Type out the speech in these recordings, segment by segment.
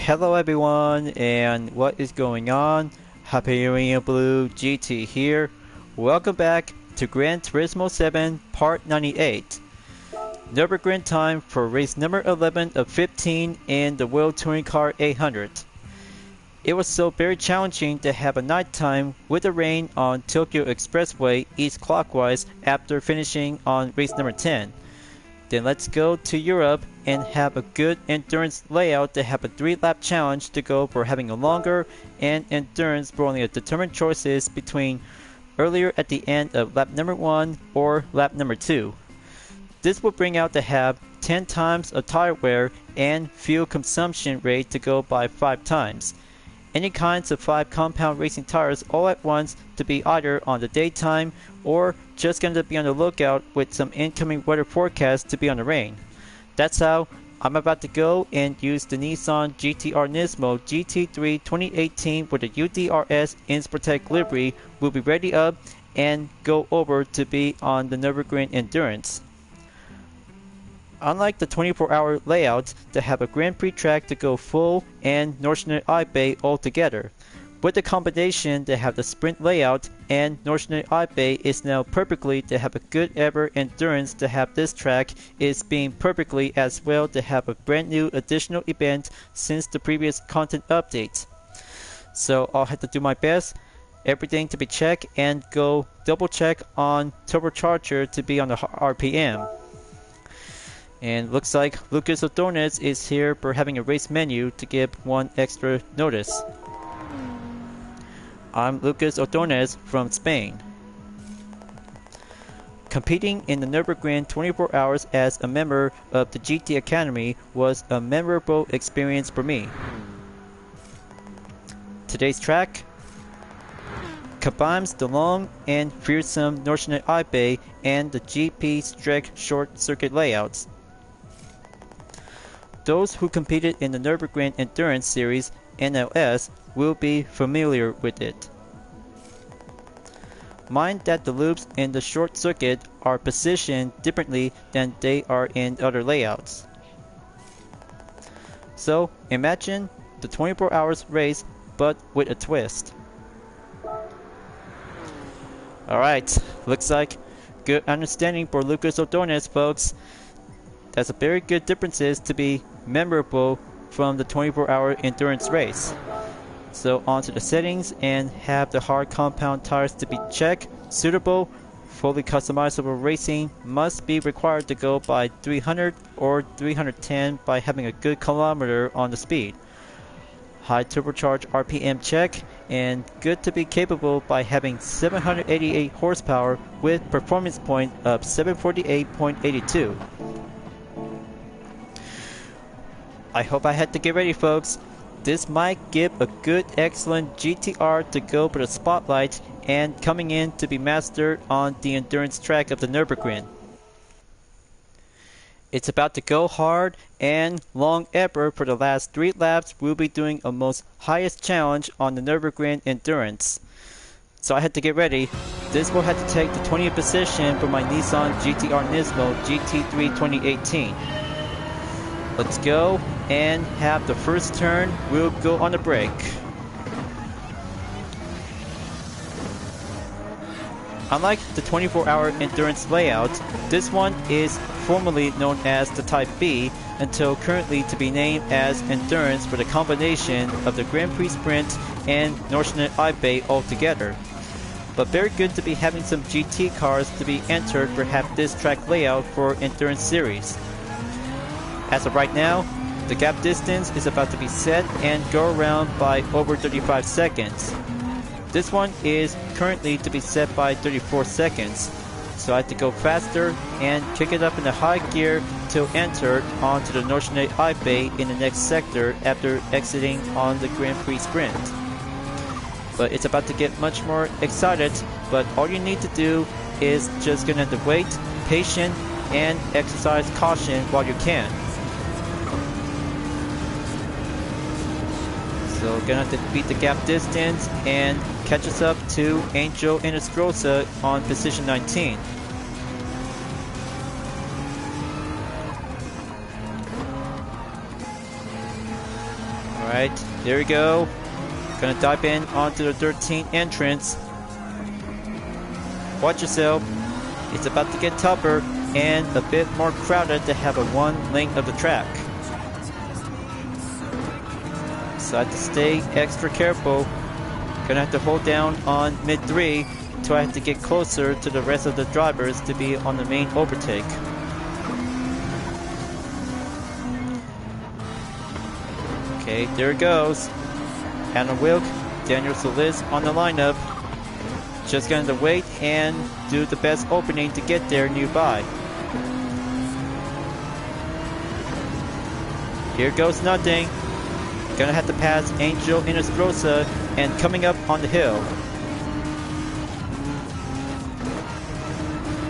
Hello everyone, and what is going on? Hyperion-Blue-GT here. Welcome back to Gran Turismo 7 Part 98. Nürburgring time for race number 11 of 15 in the World Touring Car 800. It was so very challenging to have a nighttime with the rain on Tokyo Expressway east clockwise after finishing on race number 10. Then let's go to Europe and have a good endurance layout to have a 3-lap challenge to go for having a longer and endurance for only a determined choices between earlier at the end of lap number 1 or lap number 2. This will bring out to have 10 times a tire wear and fuel consumption rate to go by 5 times. Any kinds of 5 compound racing tires all at once to be either on the daytime or just going to be on the lookout with some incoming weather forecast to be on the rain. That's how I'm about to go and use the Nissan GT-R Nismo GT3 2018 with the UDRS Inspirtech livery will be ready up and go over to be on the Nürburgring Endurance. Unlike the 24-hour layout to have a Grand Prix track to go full and Nordschnee Bay all together. With the combination to have the sprint layout and Nordschnee Bay is now perfectly to have a good ever endurance to have this track is being perfectly as well to have a brand new additional event since the previous content update. So I'll have to do my best, everything to be checked and go double check on turbocharger to be on the RPM. And looks like Lucas Ordonez is here for having a race menu to give one extra notice. I'm Lucas Ordonez from Spain. Competing in the Nürburgring 24 hours as a member of the GT Academy was a memorable experience for me. Today's track combines the long and fearsome Nordschnee Bay and the GP Streck short circuit layouts. Those who competed in the Nürburgring Endurance Series NLS will be familiar with it. Mind that the loops in the short circuit are positioned differently than they are in other layouts. So imagine the 24 hours race but with a twist. Alright, looks like good understanding for Lucas Ordonez, folks. That's a very good differences to be memorable from the 24-hour endurance race. So onto the settings and have the hard compound tires to be checked. Suitable, fully customizable racing must be required to go by 300 or 310 by having a good kilometer on the speed. High turbocharged RPM check and good to be capable by having 788 horsepower with performance point of 748.82. I hope I had to get ready, folks. This might give a good excellent GTR to go for the spotlight and coming in to be mastered on the endurance track of the Nürburgring. It's about to go hard and long ever for the last 3 laps. We'll be doing a most highest challenge on the Nürburgring Endurance. So I had to get ready. This will have to take the 20th position for my Nissan GT-R Nismo GT3 2018. Let's go and have the first turn. We'll go on the brake. Unlike the 24-hour endurance layout, this one is formerly known as the Type B until currently to be named as Endurance for the combination of the Grand Prix Sprint and Nordschnee Bay altogether. But very good to be having some GT cars to be entered for have this track layout for Endurance Series. As of right now, the gap distance is about to be set and go around by over 35 seconds. This one is currently to be set by 34 seconds, so I have to go faster and kick it up in the high gear to enter onto the Nordschnee Bay in the next sector after exiting on the Grand Prix Sprint. But it's about to get much more excited, but all you need to do is just gonna have to wait, patient, and exercise caution while you can. So gonna have to beat the gap distance and catch us up to Angel Inestrosa on position 19. Alright, there we go. Gonna dive in onto the 13th entrance. Watch yourself. It's about to get tougher and a bit more crowded to have a one lane of the track. So I have to stay extra careful. Gonna have to hold down on mid 3 till I have to get closer to the rest of the drivers to be on the main overtake. Okay, there it goes. Anna Wilk, Daniel Solis on the lineup. Just going to wait and do the best opening to get there nearby. Here goes nothing. Gonna have to pass Angel Inestrosa and coming up on the hill.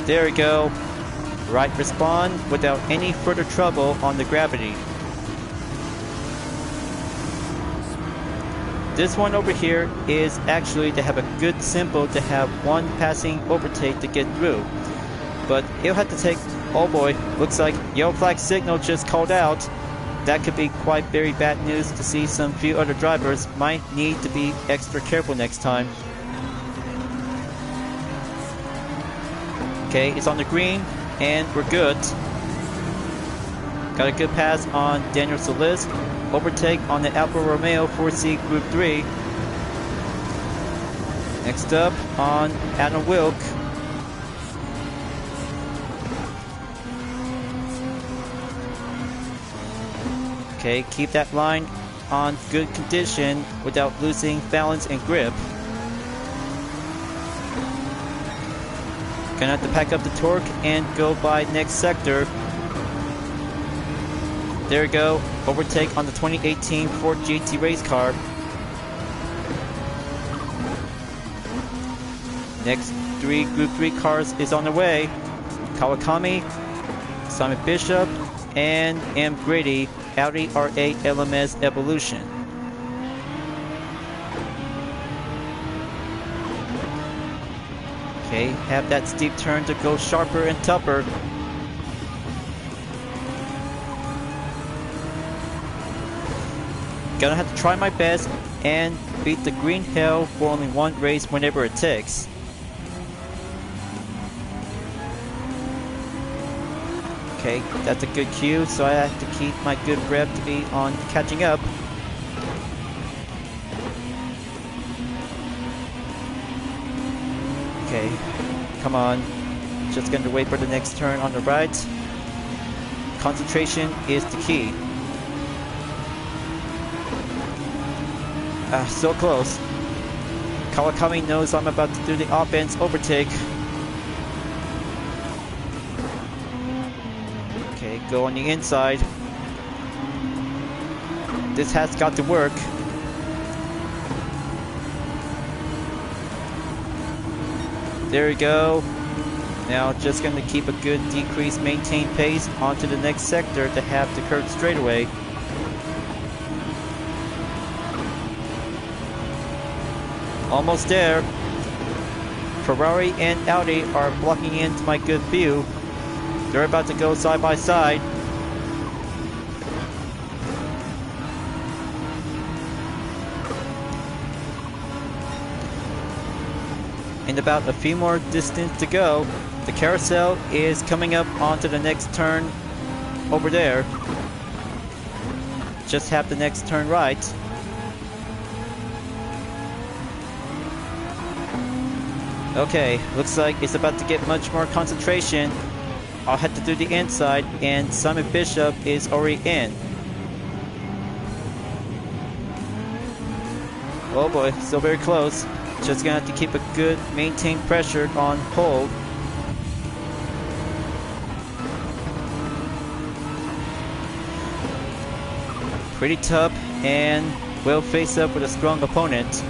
There we go. Right respawn without any further trouble on the gravity. This one over here is actually to have a good simple to have one passing overtake to get through. But it'll have to take, oh boy, looks like yellow flag signal just called out. That could be quite very bad news to see some few other drivers might need to be extra careful next time. Okay, it's on the green and we're good. Got a good pass on Daniel Solis. Overtake on the Alfa Romeo 4C Group 3. Next up on Anna Wilk. Okay, keep that line on good condition without losing balance and grip. Gonna have to pack up the torque and go by next sector. There we go, overtake on the 2018 Ford GT race car. Next Group 3 cars is on the way. Kawakami, Simon Bishop, and M. Grady, Audi R8 LMS Evolution. Okay, have that steep turn to go sharper and tougher. Gonna have to try my best and beat the green hill for only one race whenever it takes. Okay, that's a good cue, so I have to keep my good rep to be on catching up. Okay, come on. Just going to wait for the next turn on the right. Concentration is the key. So close. Kawakami knows I'm about to do the offense overtake. Okay, go on the inside. This has got to work. There we go. Now just going to keep a good decrease, maintain pace onto the next sector to have the curved straightaway. Almost there. Ferrari and Audi are blocking into my good view. They're about to go side by side. And about a few more distance to go. The carousel is coming up onto the next turn over there. Just have the next turn right. Okay, looks like it's about to get much more concentration. I'll have to do the inside, and Simon Bishop is already in. Oh boy, still very close. Just gonna have to keep a good maintained pressure on hold. Pretty tough, and will face up with a strong opponent.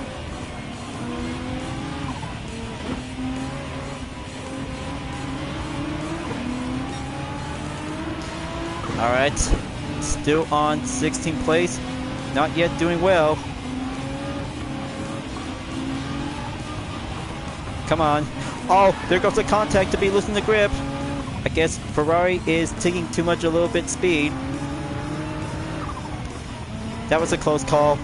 Alright, still on 16th place, not yet doing well. Come on. Oh, there goes the contact to be losing the grip. I guess Ferrari is taking too much a little bit speed. that was a close call.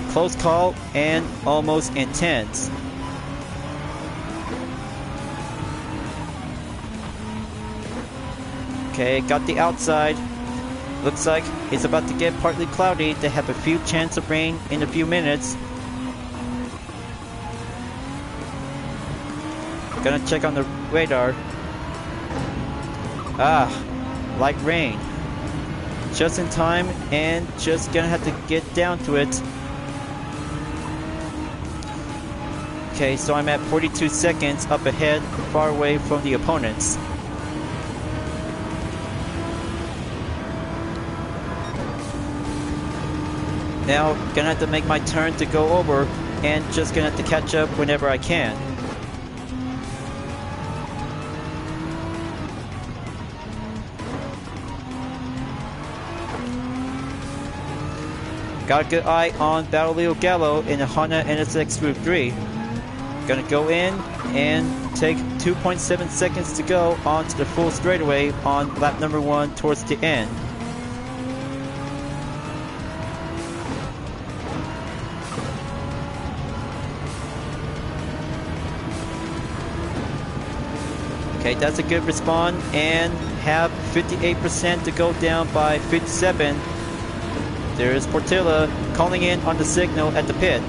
Close call and almost intense. Okay, got the outside. Looks like it's about to get partly cloudy. They have a few chance of rain in a few minutes. Gonna check on the radar. Ah, light rain. Just in time and just gonna have to get down to it. Okay, so I'm at 42 seconds up ahead, far away from the opponents. Now, gonna have to make my turn to go over and just gonna have to catch up whenever I can. Got a good eye on Battle Gallo in a Honda NSX Group 3. Gonna go in and take 2.7 seconds to go onto the full straightaway on lap number 1 towards the end. Okay, that's a good respawn and have 58% to go down by 57. There's Portilla calling in on the signal at the pit.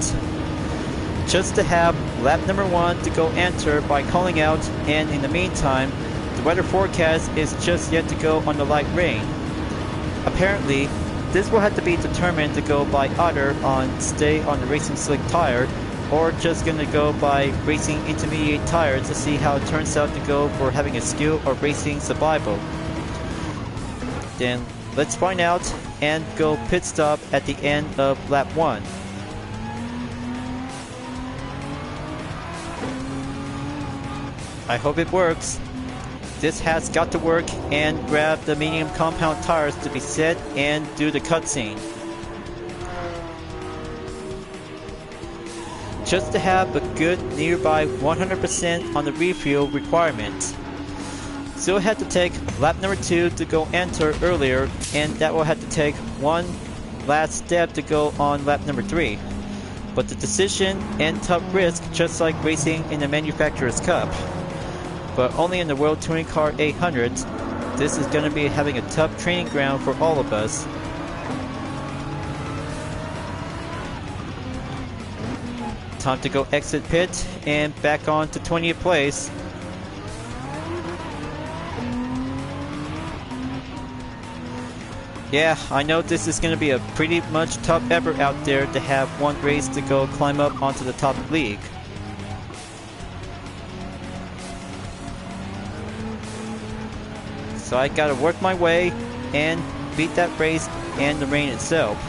Just to have lap number 1 to go enter by calling out, and in the meantime, the weather forecast is just yet to go on the light rain. Apparently, this will have to be determined to go by either on stay on the racing slick tire, or just gonna go by racing intermediate tires to see how it turns out to go for having a skill or racing survival. Then let's find out and go pit stop at the end of lap 1. I hope it works. This has got to work, and grab the medium compound tires to be set and do the cutscene. Just to have a good nearby 100% on the refuel requirement. Still had to take lap number 2 to go enter earlier, and that will have to take one last step to go on lap number 3. But the decision and tough risk, just like racing in the Manufacturer's Cup. But only in the World Touring Car 800, this is going to be having a tough training ground for all of us. Time to go exit pit and back on to 20th place. Yeah, I know this is going to be a pretty much tough effort out there to have one race to go climb up onto the top league. So I gotta work my way and beat that race and the rain itself.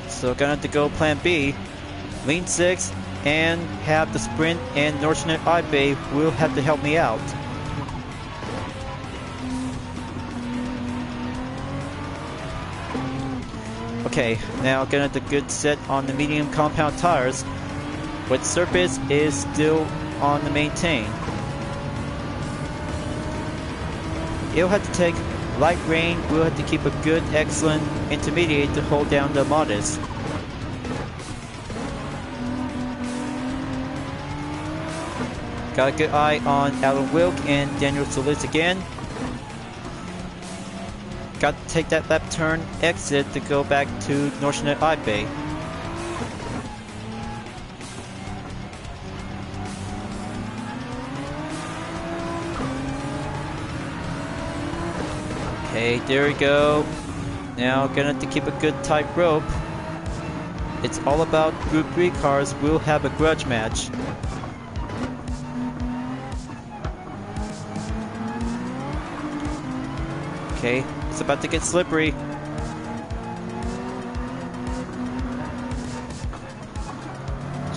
So gonna have to go plan B, lean 6, and have the sprint and Nordschner iBay will have to help me out. Okay, now gonna have the good set on the medium compound tires. Wet surface is still on the maintain. It'll have to take light rain. We'll have to keep a good, excellent intermediate to hold down the modest. Got a good eye on Alan Wilk and Daniel Solis again. Got to take that left turn exit to go back to Nordschner iBay. Okay, there we go. Now gonna have to keep a good tight rope. It's all about Group 3 cars will have a grudge match. Okay, it's about to get slippery.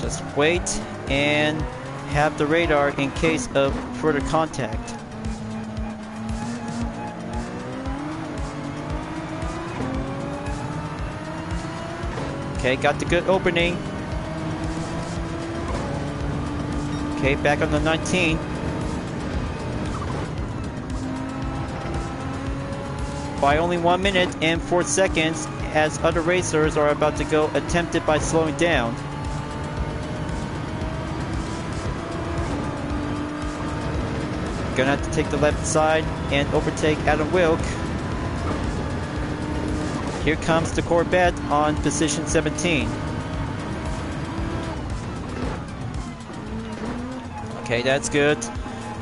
Just wait and have the radar in case of further contact. Okay, got the good opening. Okay, back on the 19. by only 1 minute and 4 seconds, as other racers are about to go attempt it by slowing down. Gonna have to take the left side and overtake Adam Wilk. Here comes the Corvette on position 17. Okay, that's good.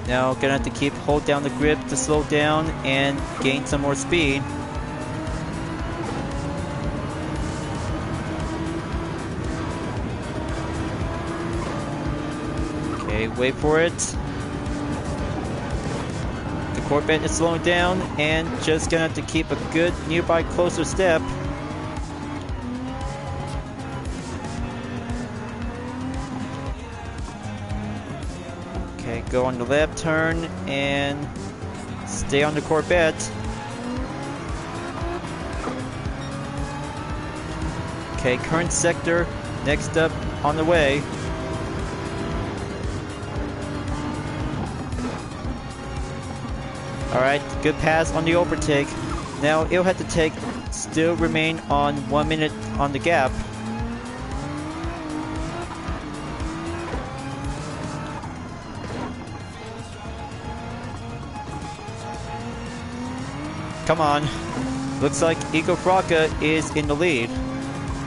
Now gonna have to hold down the grip to slow down and gain some more speed. Okay, wait for it. The Corvette is slowing down and just gonna have to keep a good nearby closer step. Okay, go on the left turn and stay on the Corvette. Okay, current sector next up on the way. Alright, good pass on the overtake. Now it'll have to still remain on 1 minute on the gap. Come on. Looks like Igor Fraka is in the lead.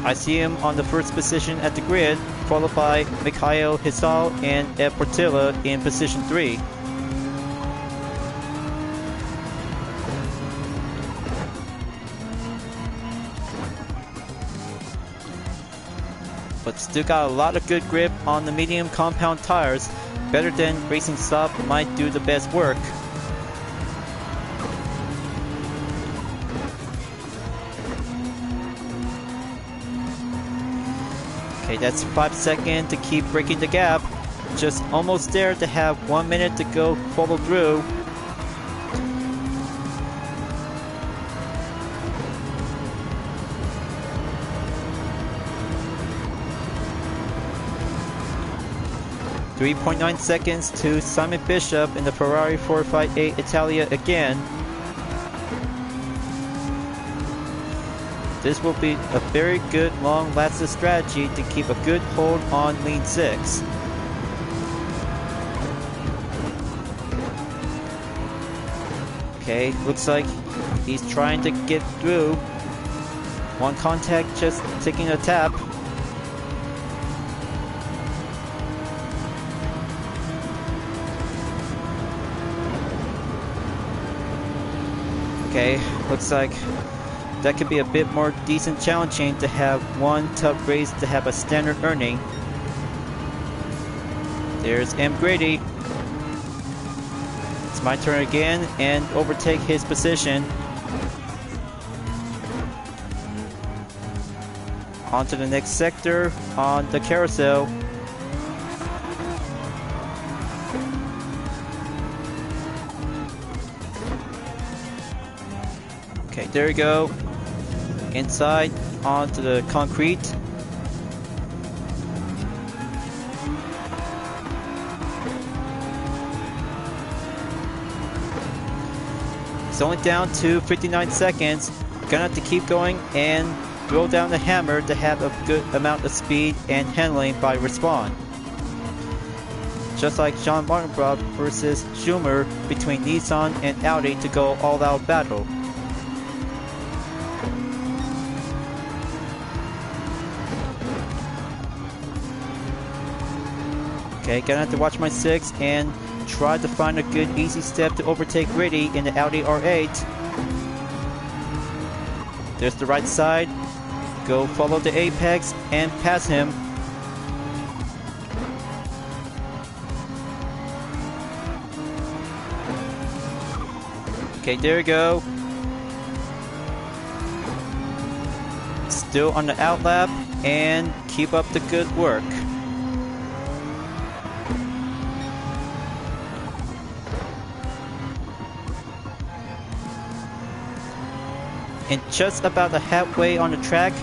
I see him on the first position at the grid, followed by Mikhail Hisal and Ed Portilla in position 3. But still got a lot of good grip on the medium compound tires, better than Racing Soft might do the best work. Okay, that's 5 seconds to keep breaking the gap. Just almost there to have 1 minute to go follow through. .9 seconds to Simon Bishop in the Ferrari 458 Italia again. This will be a very good long-lasting strategy to keep a good hold on lean 6. Okay, looks like he's trying to get through. One contact just taking a tap. Okay, looks like that could be a bit more decent challenging to have one tough race to have a standard earning. There's M. Grady. It's my turn again and overtake his position. On to the next sector on the carousel. Okay, there we go. Inside onto the concrete. It's only down to 59 seconds. Gonna have to keep going and throw down the hammer to have a good amount of speed and handling by Respawn. Just like Jean Martinbrough versus Schumer between Nissan and Audi to go all-out battle. Okay, gonna have to watch my 6 and try to find a good easy step to overtake Grady in the Audi R8. There's the right side. Go follow the apex and pass him. Okay, there we go. Still on the outlap and keep up the good work. And just about halfway on the track,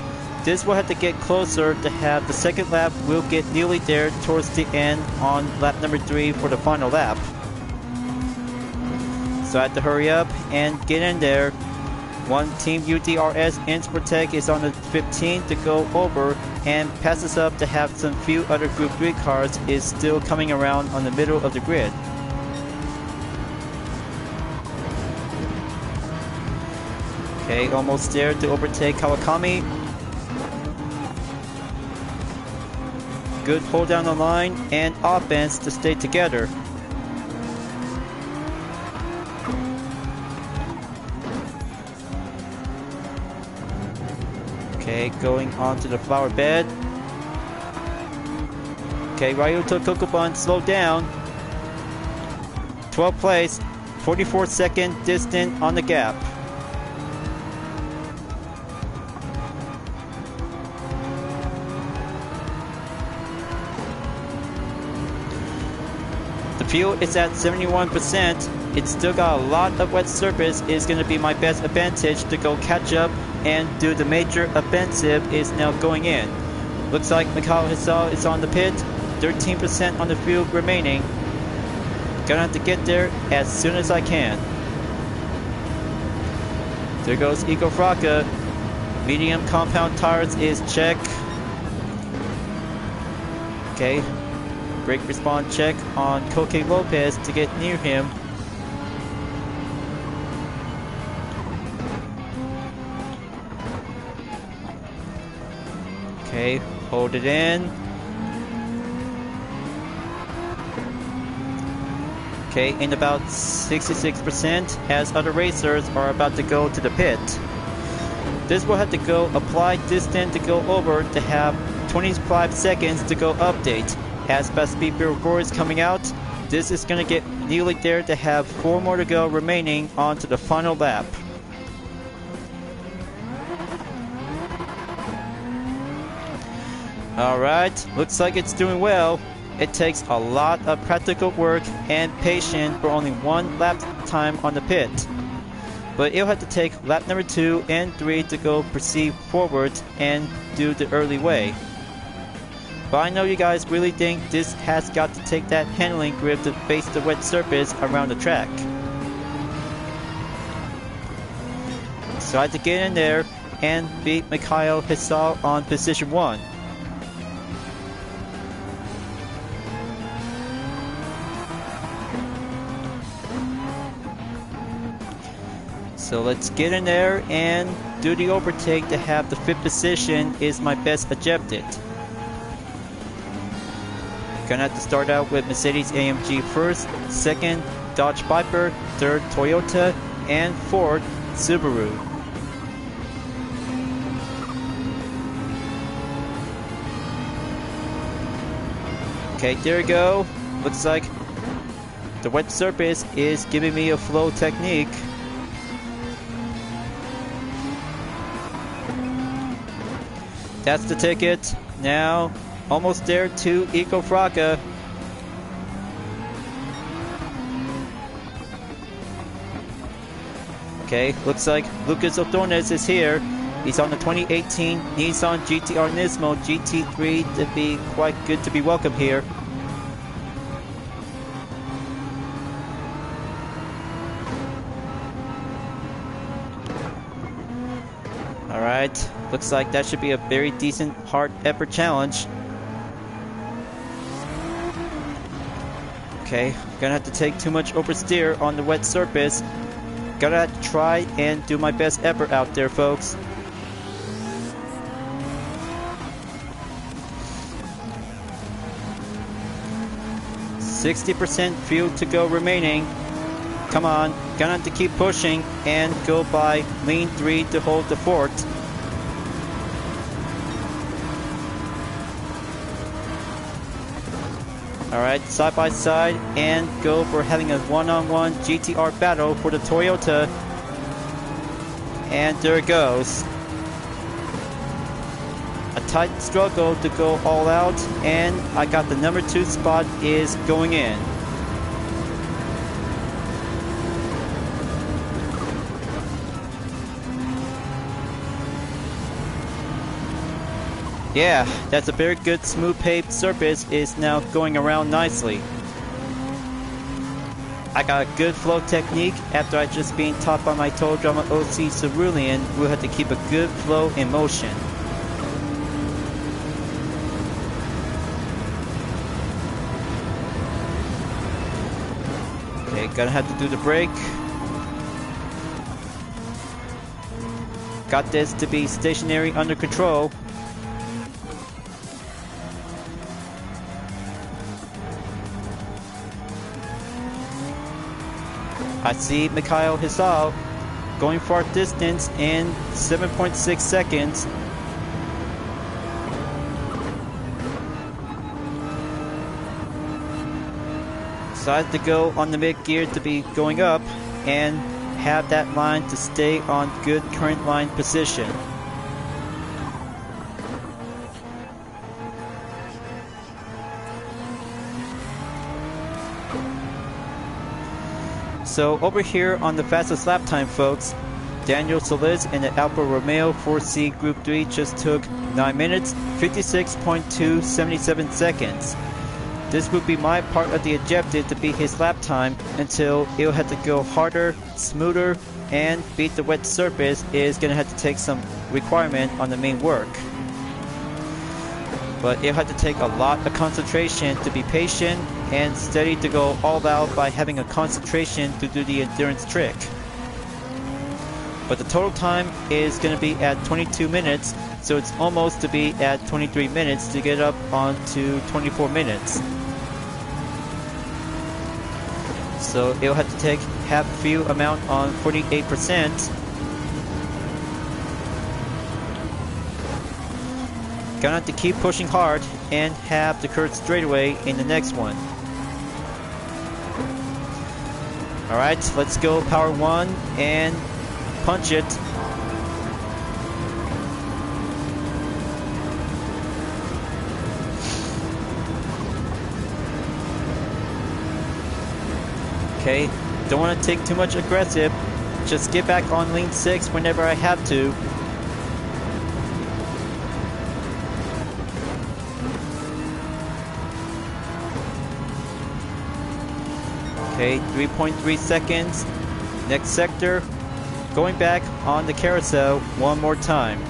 this will have to get closer to have the second lap. Will get nearly there towards the end on lap number 3 for the final lap. So I have to hurry up and get in there. One Team UDRS Insportec is on the 15 to go over and passes up to have some few other Group 3 cars is still coming around on the middle of the grid. Okay, almost there to overtake Kawakami. Good hold down the line and offense to stay together. Okay, going on to the flower bed. Okay, Ryuto Kokobun slowed down. 12th place, 44-second distant on the gap. The fuel is at 71%. It's still got a lot of wet surface. Is going to be my best advantage to go catch up and do the major offensive is now going in. Looks like Mikhail Hisao is on the pit. 13% on the fuel remaining. Gonna have to get there as soon as I can. There goes Iko Fraka. Medium compound tires is check. Okay. Brake response check on Koke Lopez to get near him. Okay, hold it in. Okay, in about 66% as other racers are about to go to the pit. This will have to go apply distance to go over to have 25 seconds to go update. As Fast Speed Bureau is coming out, this is going to get nearly there to have 4 more to go remaining onto the final lap. Alright, looks like it's doing well. It takes a lot of practical work and patience for only 1 lap time on the pit. But it'll have to take lap number 2 and 3 to go proceed forward and do the early way. But I know you guys really think this has got to take that handling grip to face the wet surface around the track. So I had to get in there and beat Mikhail Hisao on position 1. So let's get in there and do the overtake to have the 5th position is my best objective. Gonna have to start out with Mercedes AMG first, 2nd Dodge Viper, 3rd Toyota, and 4th Subaru. Okay, there we go. Looks like the wet surface is giving me a flow technique. That's the ticket. Now, almost there to Iko Fraka. Okay, looks like Lucas Otones is here. He's on the 2018 Nissan GTR Nismo GT3 to be quite good to be welcome here. Alright, looks like that should be a very decent hard effort challenge. Okay, gonna have to take too much oversteer on the wet surface. Gotta have to try and do my best effort out there, folks. %60 fuel to go remaining. Come on, gonna have to keep pushing and go by lean 3 to hold the fort. Alright, side by side and go for having a one-on-one GTR battle for the Toyota. And there it goes. A tight struggle to go all out, and I got the number 2 spot is going in. Yeah, that's a very good smooth paved surface is now going around nicely. I got a good flow technique after I just being taught by my Total Drama OC Cerulean. We'll have to keep a good flow in motion. Okay, gonna have to do the brake. Got this to be stationary under control. I see Mikhail Hisal going for a distance in 7.6 seconds. Decides to go on the mid gear to be going up and have that line to stay on good current line position. So over here on the fastest lap time, folks, Daniel Solis in the Alfa Romeo 4C Group 3 just took 9 minutes, 56.277 seconds. This would be my part of the objective to beat his lap time until he'll have to go harder, smoother, and beat the wet surface is going to have to take some requirement on the main work. But it'll have to take a lot of concentration to be patient and steady to go all out by having a concentration to do the endurance trick. But the total time is going to be at 22 minutes, so it's almost to be at 23 minutes to get up onto 24 minutes. So it'll have to take half a few amount on 48%. Gonna have to keep pushing hard and have the curved straightaway in the next one. Alright, let's go power 1 and punch it. Okay, don't want to take too much aggressive. Just get back on lane 6 whenever I have to. Okay, 3.3 seconds. Next sector. Going back on the carousel one more time.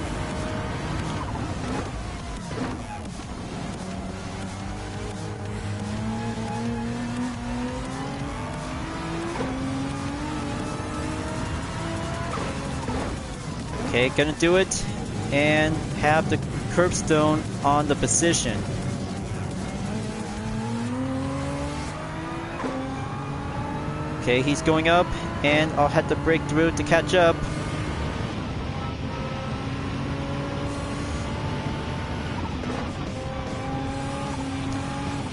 Okay, gonna do it and have the curbstone on the position. Okay, he's going up and I'll have to break through to catch up.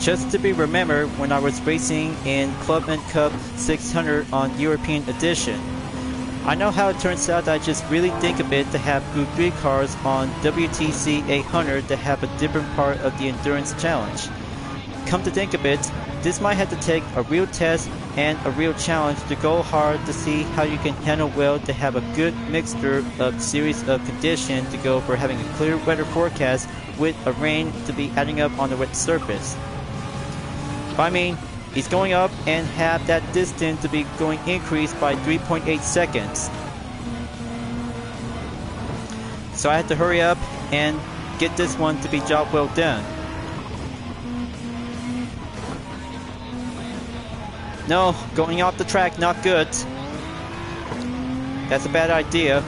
Just to be remembered when I was racing in Clubman Cup 600 on European Edition. I know how it turns out that I just really think a bit to have Group 3 cars on WTC 800 to have a different part of the endurance challenge. Come to think of it, this might have to take a real test and a real challenge to go hard to see how you can handle well to have a good mixture of series of conditions to go for having a clear weather forecast with a rain to be adding up on the wet surface. But I mean, he's going up and have that distance to be going increased by 3.8 seconds. So I had to hurry up and get this one to be job well done. No, going off the track, not good. That's a bad idea.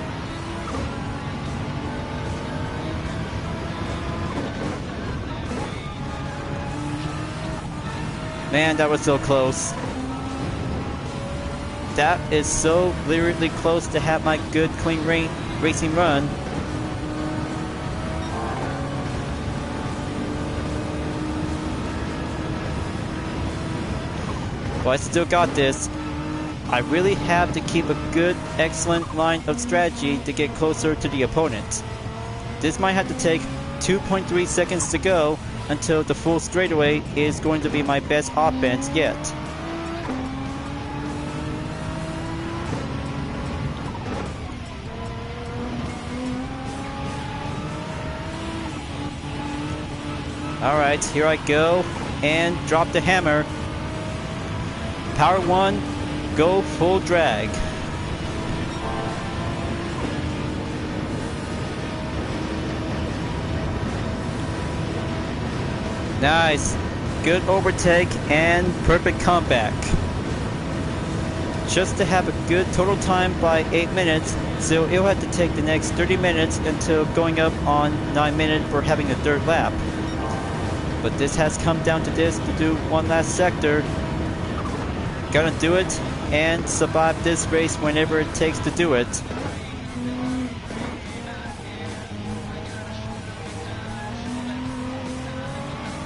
Man, that was so close. That is so literally close to have my good clean racing run. But I still got this. I really have to keep a good, excellent line of strategy to get closer to the opponent. This might have to take 2.3 seconds to go until the full straightaway is going to be my best offense yet. Alright, here I go and drop the hammer. Power 1, go full drag. Nice. Good overtake and perfect comeback. Just to have a good total time by 8 minutes, so it'll have to take the next 30 minutes until going up on 9 minutes for having a third lap. But this has come down to this, to do one last sector. Gonna do it and survive this race whenever it takes to do it.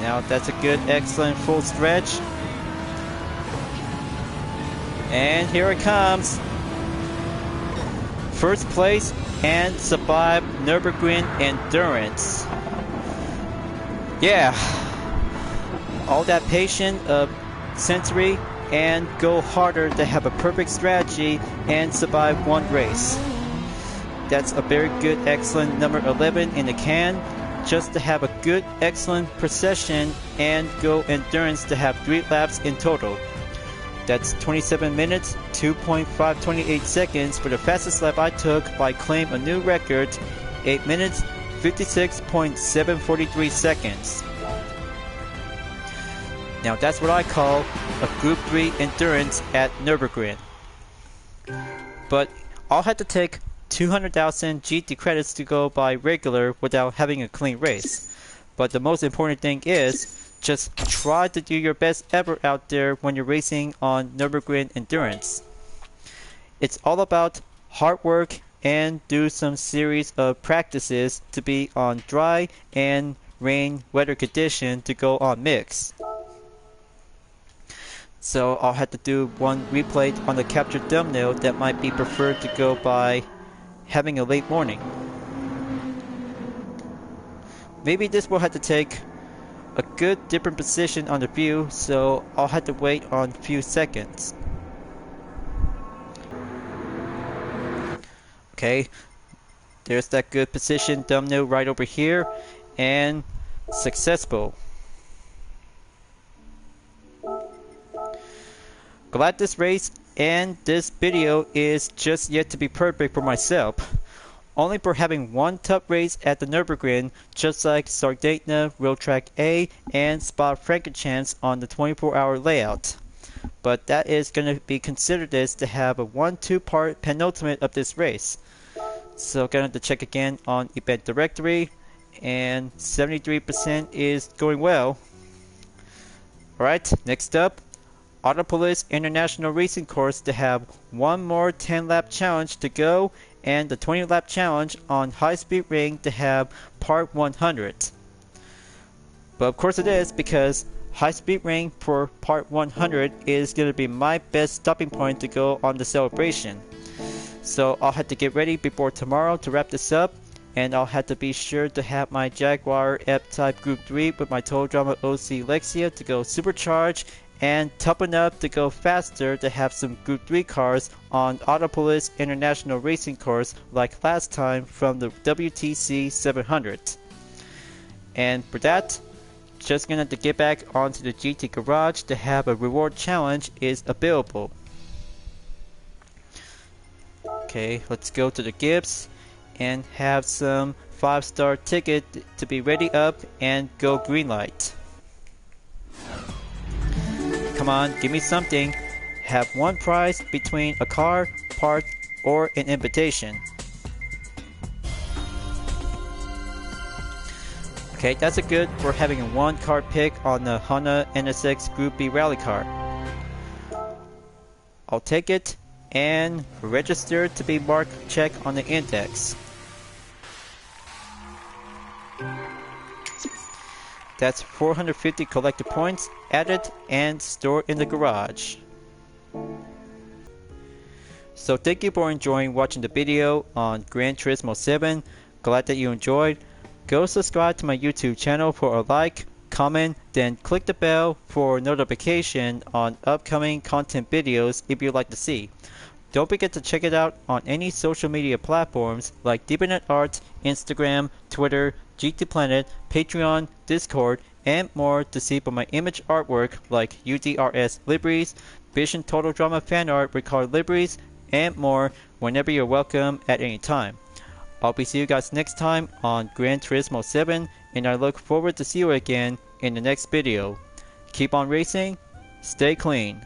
Now that's a good, excellent full stretch. And here it comes. First place and survive Nürburgring Endurance. Yeah. All that patience of sensory and go harder to have a perfect strategy and survive one race. That's a very good, excellent number 11 in the can. Just to have a good, excellent precision and go endurance to have 3 laps in total. That's 27 minutes, 2.528 seconds for the fastest lap I took by claim a new record, 8 minutes, 56.743 seconds. Now that's what I call a Group 3 endurance at Nürburgring. But I'll have to take 200,000 GT credits to go by regular without having a clean race. But the most important thing is, just try to do your best ever out there when you're racing on Nürburgring Endurance. It's all about hard work and do some series of practices to be on dry and rain weather condition to go on mix. So I'll have to do one replay on the captured thumbnail that might be preferred to go by having a late morning. Maybe this will have to take a good different position on the view, so I'll have to wait on a few seconds. Okay, there's that good position thumbnail right over here, and successful. Glad this race and this video is just yet to be perfect for myself. Only for having one tough race at the Nürburgring, just like Sardinia, Road Track A, and Spa-Francorchamps on the 24-hour layout. But that is going to be considered as to have a 1-2 part penultimate of this race. So going to check again on event directory, and 73% is going well. Alright, next up, Autopolis International Racing Course to have one more 10-lap challenge to go, and the 20-lap challenge on High Speed Ring to have part 100. But of course it is, because High Speed Ring for part 100 is going to be my best stopping point to go on the celebration. So I'll have to get ready before tomorrow to wrap this up, and I'll have to be sure to have my Jaguar F-Type Group 3 with my Total Drama OC Lexia to go supercharged, and toughen up to go faster to have some Group 3 cars on Autopolis International Racing Course like last time from the WTC 700. And for that, just gonna have to get back onto the GT Garage to have a reward challenge is available. Okay, let's go to the Gibbs and have some 5-star ticket to be ready up and go green light. Come on, give me something. Have one prize between a car, part, or an invitation. Okay, that's a good for having a 1 card pick on the Honda NSX Group B rally car. I'll take it and register to be marked check on the index. That's 450 collected points added and stored in the garage. So thank you for enjoying watching the video on Gran Turismo 7. Glad that you enjoyed. Go subscribe to my YouTube channel for a like, comment, then click the bell for notification on upcoming content videos if you'd like to see. Don't forget to check it out on any social media platforms like DeepNet Art, Instagram, Twitter, GT Planet, Patreon, Discord, and more to see my image artwork like UDRS liveries, Vision Total Drama fan art with car liveries, and more whenever you're welcome at any time. I'll be seeing you guys next time on Gran Turismo 7, and I look forward to see you again in the next video. Keep on racing, stay clean.